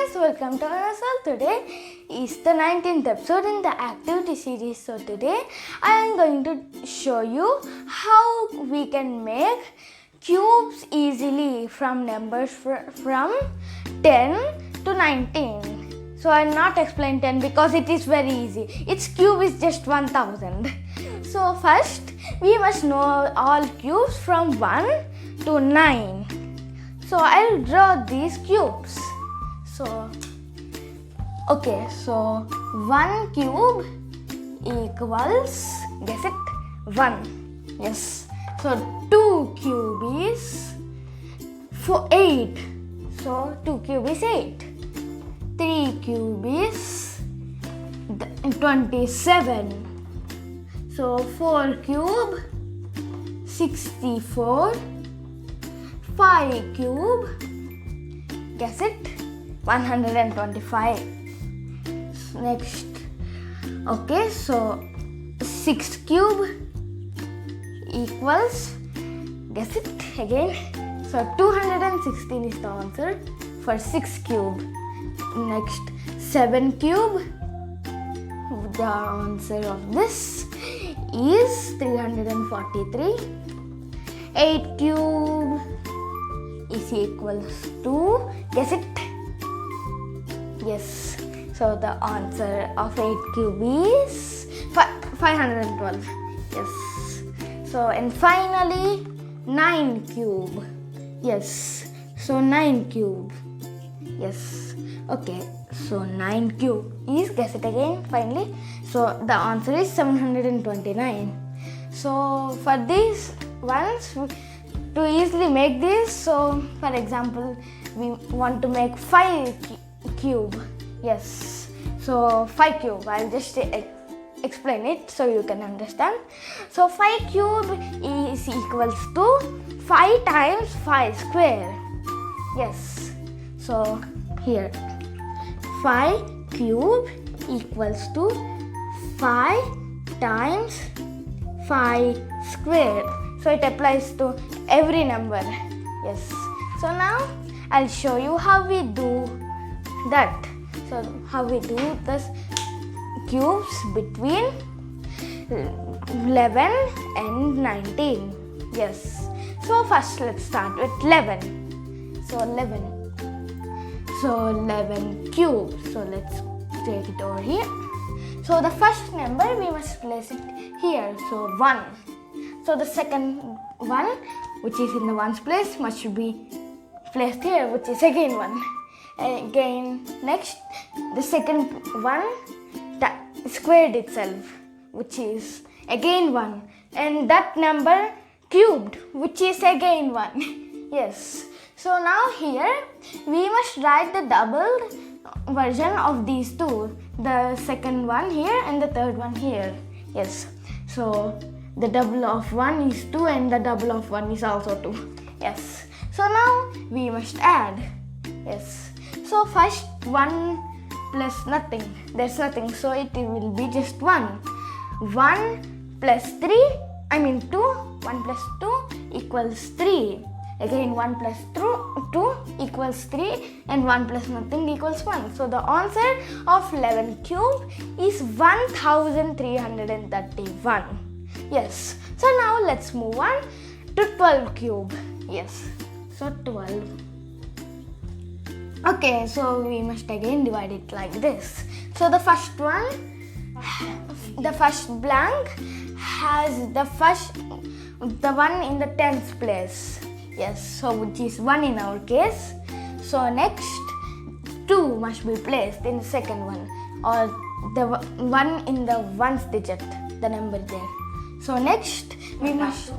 guys, welcome to Arnav. Today is the 19th episode in the activity series. So today I am going to show you how we can make cubes easily from numbers from 10 to 19. So I will not explain 10 because it is very easy. Its cube is just 1000. So first we must know all cubes from 1 to 9. So I'll draw these cubes. So 1 cube equals, guess it, 1. Yes. So 2 cube is 8. So 2 cube is 8. 3 cube is 27. So 4 cube 64. 5 cube, guess it, 125. Next, so 6 cube equals, guess it again, so 216 is the answer for 6 cube. Next, 7 cube, the answer of this is 343. 8 cube is equals to, guess it, yes, so the answer of 8 cube is 512. Yes. So and finally 9 cube, yes, so 9 cube, yes, okay, so 9 cube is, guess it again finally, so the answer is 729. So for these ones, to easily make this, so for example we want to make 5 cube, yes, so 5 cube, I'll just explain it so you can understand. So 5 cube is equals to 5 times 5 square, yes, so here 5 cube equals to 5 times 5 square. So it applies to every number. Yes. So now I'll show you how we do that. So how we do this cubes between 11 and 19. Yes. So first let's start with 11. So 11. So 11 cubes. So let's take it over here. So the first number we must place it here. So 1. So the second one, which is in the ones place, must be placed here, which is again 1. Again, next, the second one squared itself, which is again 1. And that number cubed, which is again 1. Yes. So now here, we must write the doubled version of these two. The second one here and the third one here. Yes. So the double of 1 is 2 and the double of 1 is also 2. Yes. So now we must add. Yes. So first 1 plus nothing. There's nothing. So it will be just 1. 1 plus 2. 1 plus 2 equals 3. Again 1 plus 2 equals 3 and 1 plus nothing equals 1. So the answer of 11 cube is 1331. Yes. So now let's move on to 12 cube. Yes. So 12. Okay, so we must again divide it like this. So the first one, the first blank has the one in the 10th place. Yes, so which is 1 in our case. So next 2 must be placed in the second one, or the one in the ones digit, the number there. So next we must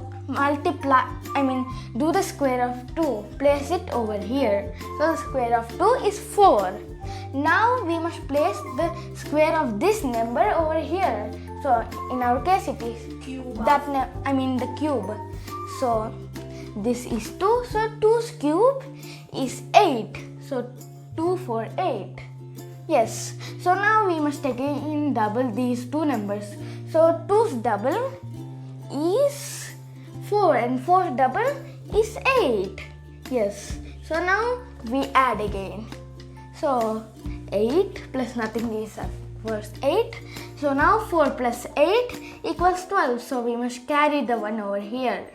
do the square of 2, place it over here. So the square of 2 is 4. Now we must place the square of this number over here. So in our case it is the cube. So this is 2, so 2's cube is 8. So 2 for 8. Yes, so now we must again double these two numbers. So 2's double is 4 and 4's double is 8. Yes, so now we add again. So 8 plus nothing is of course 8. So now 4 plus 8 equals 12. So we must carry the 1 over here.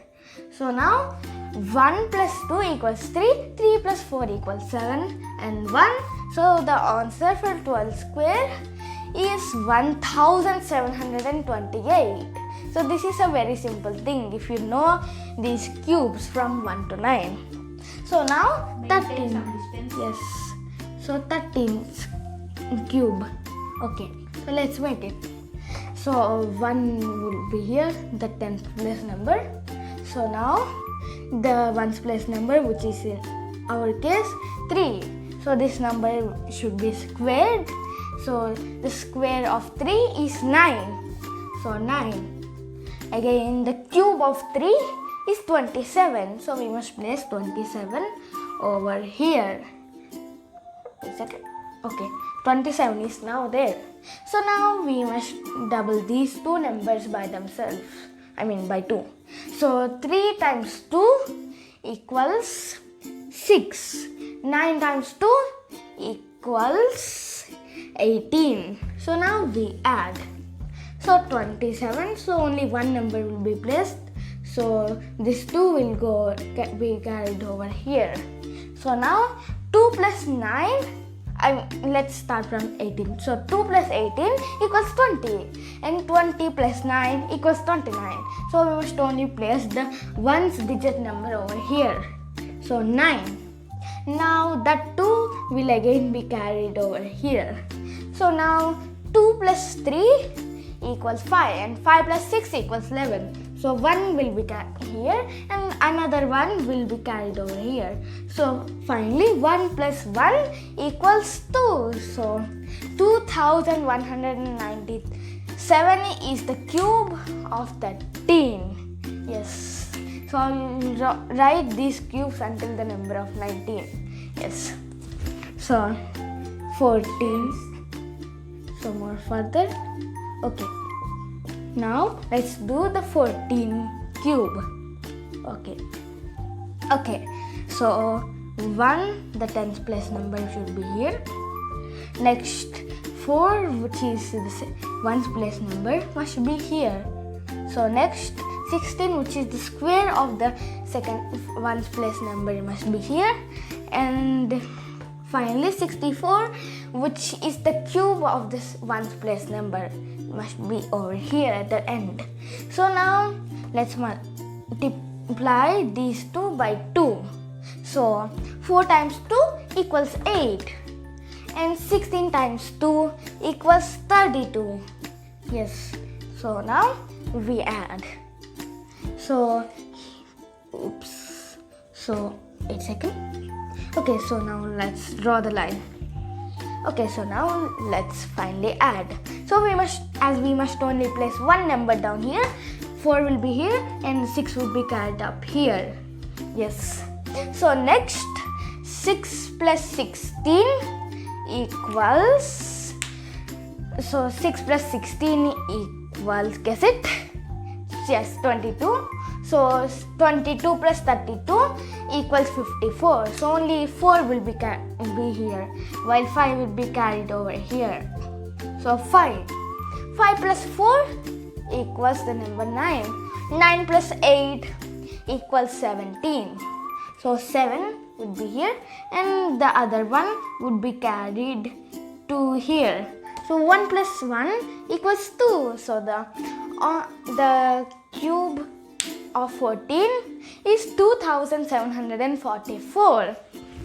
So now 1 plus 2 equals 3. 3 plus 4 equals 7 and 1. So the answer for 12 square is 1728. So this is a very simple thing if you know these cubes from 1 to 9. So now 13. Yes. So 13 cube. Okay. So let's make it. So 1 will be here, the 10th place number. So now the 1st place number, which is in our case 3. So this number should be squared. So the square of 3 is 9. So 9. Again, the cube of 3 is 27. So we must place 27 over here. Wait a second. Okay, 27 is now there. So now we must double these two numbers by themselves. I mean by 2. So 3 times 2 equals 6. 9 times 2 equals 18. So now we add. So 27, so only one number will be placed. So this 2 will be carried over here. So now 2 plus 9, let's start from 18. So 2 plus 18 equals 20 and 20 plus 9 equals 29. So we must only place the 1's digit number over here. So 9. Now that 2 will again be carried over here. So now 2 plus 3 equals 5 and 5 plus 6 equals 11. So 1 will be here and another 1 will be carried over here. So finally 1 plus 1 equals 2. So 2197 is the cube of 13. Yes. So I will write these cubes until the number of 19. Yes. So 14. So more further. Okay. Now let's do the 14 cube. Okay. Okay. So 1, the 10th place number should be here. Next 4, which is the 1st place number, must be here. So next 16, which is the square of the 1st place number, must be here. And finally 64, which is the cube of this 1st place number, must be over here at the end. So now let's multiply these two by 2. So 4 times 2 equals 8 and 16 times 2 equals 32. Yes. So now we add. So oops. So wait a second. Okay, so now let's draw the line. Okay, so now let's finally add. So we must only place one number down here. 4 will be here and 6 will be carried up here. Yes. So next 6 plus 16 equals, so 6 plus 16 equals, guess it? Yes, 22. So 22 plus 32 equals 54. So only 4 will be here, while 5 will be carried over here. So 5. 5 plus 4 equals the number 9. 9 plus 8 equals 17. So 7 would be here and the other one would be carried to here. So 1 plus 1 equals 2. So the cube of 14 is 2744.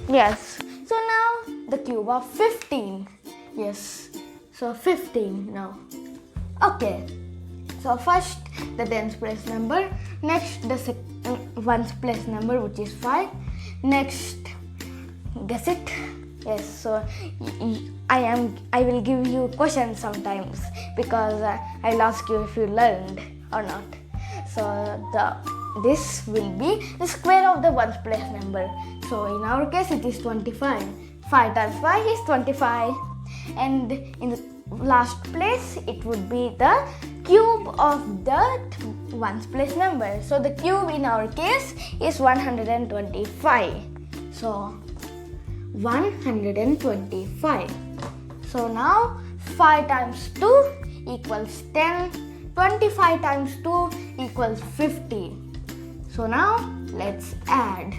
Yes. So now the cube of 15. Yes. So 15 now. Okay. So first the 10th place number. Next the 1st place number, which is 5. Next, guess it? Yes. So I will give you questions sometimes because I'll ask you if you learned or not. So this will be the square of the 1st place number. So in our case it is 25. 5 times 5 is 25. And in the last place it would be the cube of the 1st place number. So the cube in our case is 125. So 125. So now 5 times 2 equals 10. 25 times 2 equals 50. So now let's add.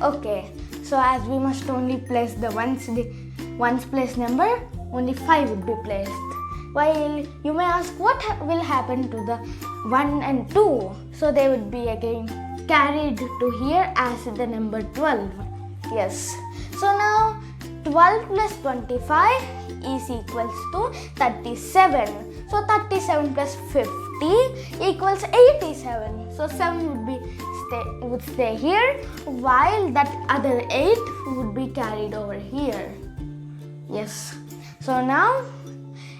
Okay, so as we must only place the ones place number, only 5 would be placed. While you may ask what will happen to the 1 and 2. So they would be again carried to here as the number 12. Yes. So now 12 plus 25 is equals to 37. So 37 plus 50 equals 87. So 7 would stay here, while that other 8 would be carried over here. Yes. So now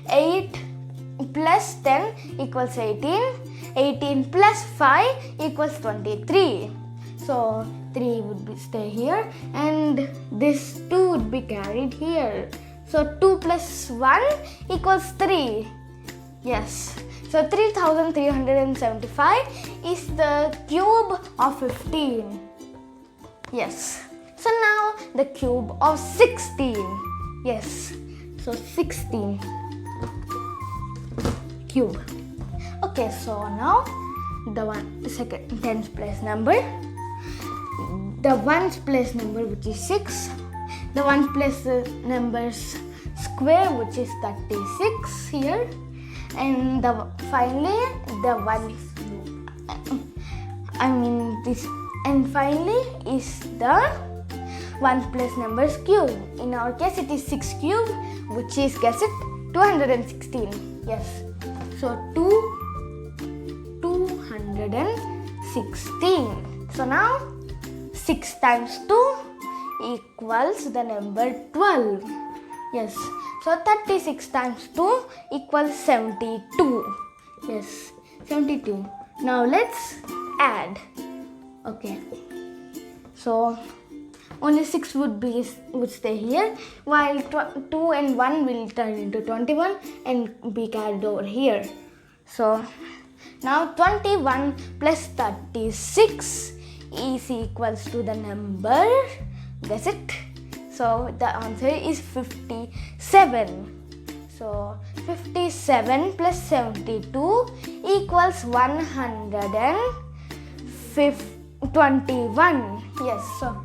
8 plus 10 equals 18. 18 plus 5 equals 23. So 3 would stay here, and this 2 would be carried here. So 2 plus 1 equals 3. Yes. So 3375 is the cube of 15. Yes. So now the cube of 16. Yes. So 16 cube. Okay, so now the second tens place number. The ones place number, which is 6. The ones place numbers square, which is 36 here. And finally the one, and finally is the ones place numbers cube. In our case it is 6 cube, which is, guess it, 216. Yes. So 216. So now 6 times 2 equals the number 12. Yes. So 36 times 2 equals 72. Yes, 72. Now let's add. Okay. So only 6 would stay here, while 2 and 1 will turn into 21 and be carried over here. So now 21 plus 36 is equals to the number, guess it. So the answer is 57. So 57 plus 72 equals 121. Yes, so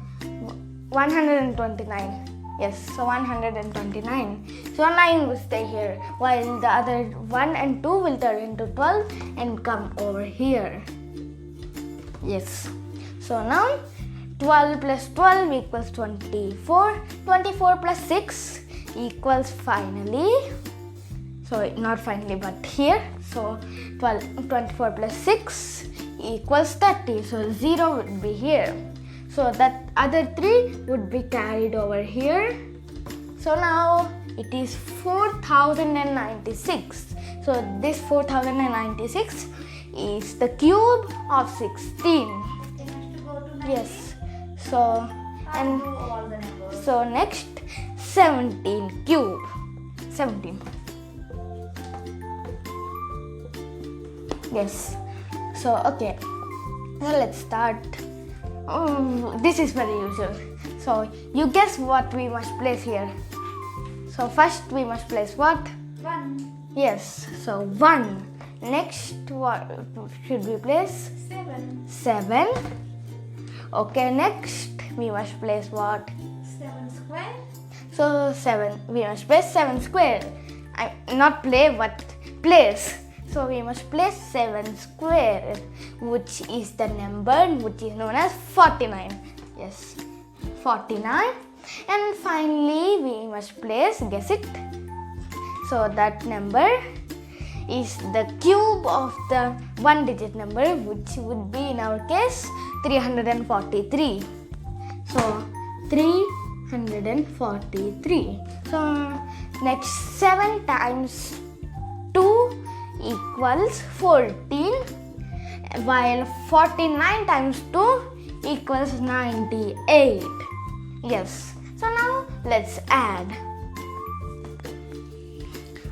129. Yes, so 129. So 9 will stay here, while the other 1 and 2 will turn into 12 and come over here. Yes. So now 12 plus 12 equals 24. 24 plus 6 equals finally, so not finally but here. So 24 plus 6 equals 30. So 0 would be here. So that other 3 would be carried over here. So now it is 4096. So this 4096 is the cube of 16. Yes. So and so next 17 cube. 17. Yes. So okay. Now let's start. This is very usual. So you guess what we must place here. So first we must place what? 1. Yes. So 1. Next, what should we place? 7. 7. Okay, next we must place what? 7 square. So 7. We must place 7 square. Not play, but place. So we must place 7 square, which is the number which is known as 49. Yes, 49. And finally we must place, guess it. So that number is the cube of the one digit number, which would be in our case 343. So 343. So next 7 times 2 equals 14, while 49 times 2 equals 98. Yes. So now let's add.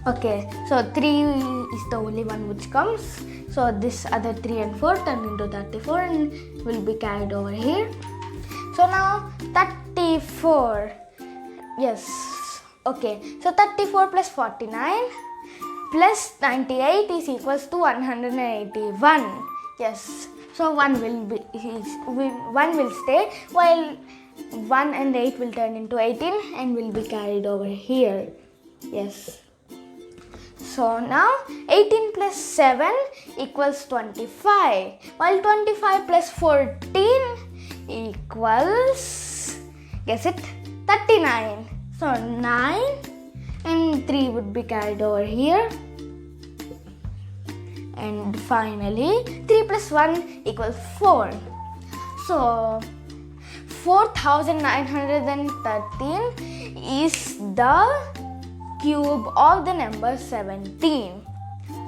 Okay, so 3 is the only one which comes. So this other 3 and 4 turn into 34 and will be carried over here. So now 34 Yes. Okay. So 34 plus 49 plus 98 is equals to 181. Yes. So 1 will stay, while 1 and 8 will turn into 18 and will be carried over here. Yes. So now 18 plus 7 equals 25, while 25 plus 14 equals, guess it, 39. So 9 and 3 would be carried over here. And finally 3 plus 1 equals 4. So 4913 is the cube of the number 17.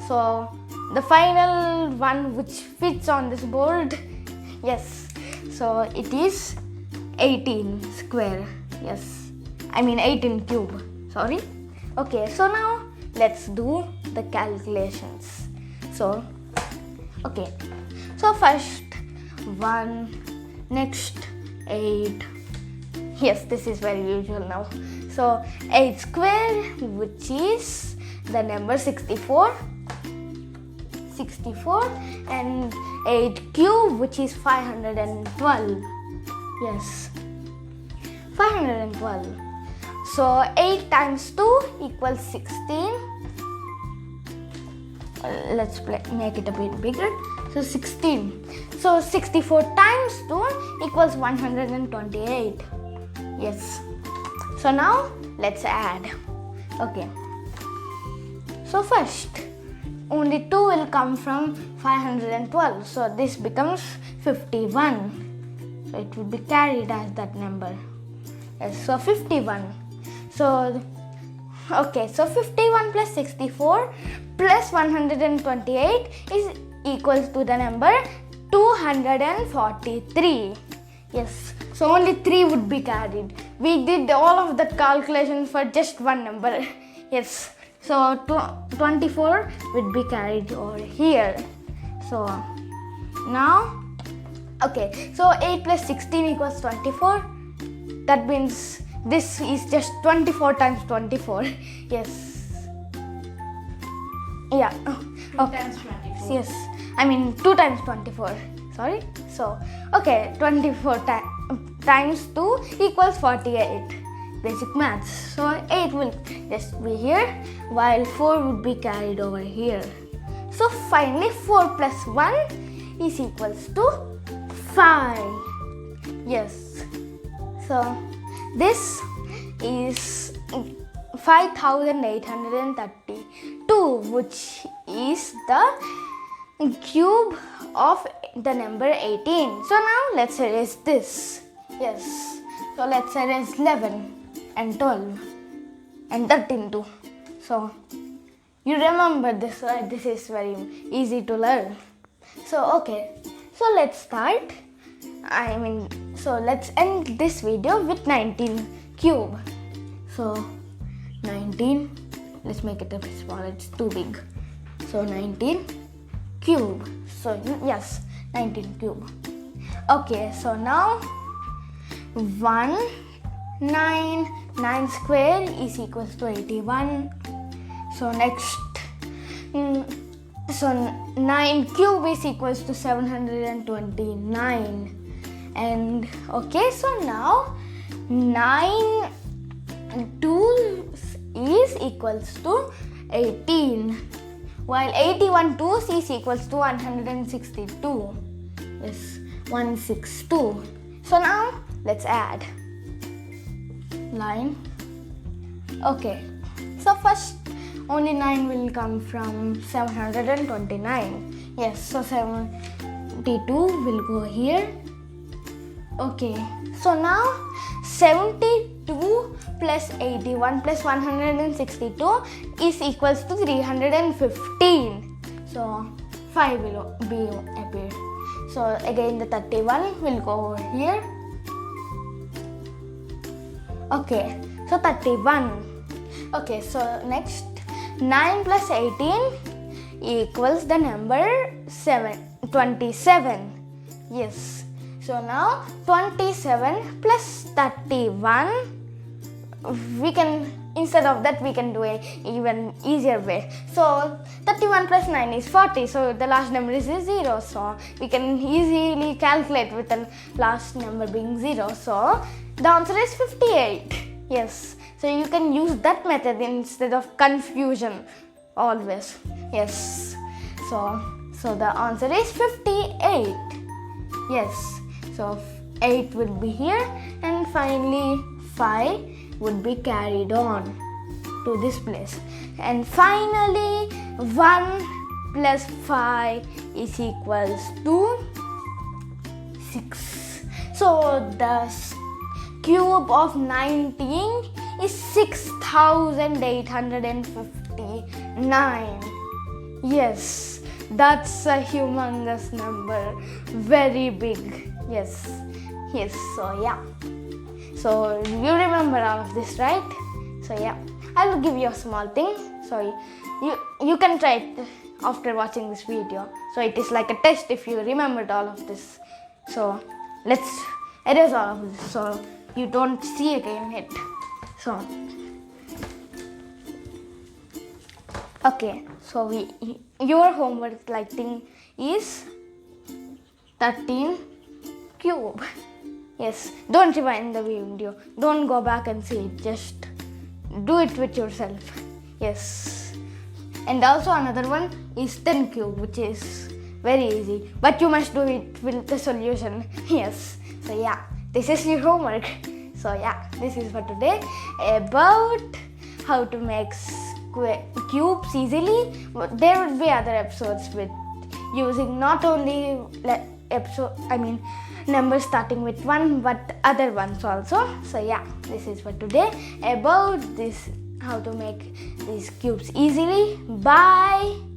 So the final one which fits on this board, yes, so it is 18 square. Yes, I mean 18 cube, sorry. Okay, so now let's do the calculations. So okay, so first 1, next 8. Yes, this is very usual now. So 8 square, which is the number 64, and 8 cube, which is 512. Yes, 512. So 8 times 2 equals 16. Let's make it a bit bigger. So 16. So 64 times 2 equals 128. Yes. So now let's add. Okay. So first, only 2 will come from 512. So this becomes 51. So it will be carried as that number. Yes, so 51. So okay, so 51 plus 64 plus 128 is equals to the number 243. Yes, so only 3 would be carried. We did all of the calculations for just one number. Yes, so 24 would be carried over here. So now, okay, so 8 plus 16 equals 24. That means this is just 24 times 24. Yes. Yeah. 2 times 24. Yes. I mean 2 times 24. Sorry. So, okay, 24 times 2 equals 48. Basic maths. So 8 will just be here, while 4 would be carried over here. So finally 4 plus 1 is equals to 5. Yes. So this is 5832, which is the cube of the number 18. So now let's erase this. Yes. So let's erase 11 and 12 and 13 too. So you remember this, right? This is very easy to learn. So okay. So let's start. So let's end this video with 19 cube. So 19, let's make it a bit smaller, it's too big. So 19 cube. So yes, 19 cube. Okay, so now 9 square is equals to 81. So next, so 9 cube is equals to 729. And okay, so now 9 twos is equals to 18, while 81 twos is equals to 162. Yes, 162. So now let's add line. Okay, so first only 9 will come from 729. Yes, so 72 will go here. Okay, so now 72 plus 81 plus 162 is equals to 315. So 5 will be appeared. So again the 31 will go over here. Okay, so 31. Okay, so next 9 plus 18 equals the number 27. Yes. So now 27 plus 31 we can, instead of that, we can do a even easier way. So 31 plus 9 is 40, so the last number is 0, so we can easily calculate with the last number being 0. So the answer is 58. Yes, so you can use that method instead of confusion always. Yes, so the answer is 58. Yes, so 8 will be here, and finally 5 would be carried on to this place. And finally 1 plus 5 is equals to 6. So the cube of 19 is 6,859. Yes, that's a humongous number, very big. Yes, so yeah. So you remember all of this, right? So yeah, I will give you a small thing. So you can try it after watching this video. So it is like a test if you remembered all of this. So let's erase all of this so you don't see again it. So okay, so your homework thing is 13 cube. Yes, don't rewind the video, don't go back and see it, just do it with yourself. Yes, and also another one is 10 cube, which is very easy, but you must do it with the solution. Yes, so yeah, this is your homework. So yeah, this is for today about how to make cubes easily. There would be other episodes with using not only numbers starting with 1 but other ones also. So yeah, this is for today about this, how to make these cubes easily. Bye.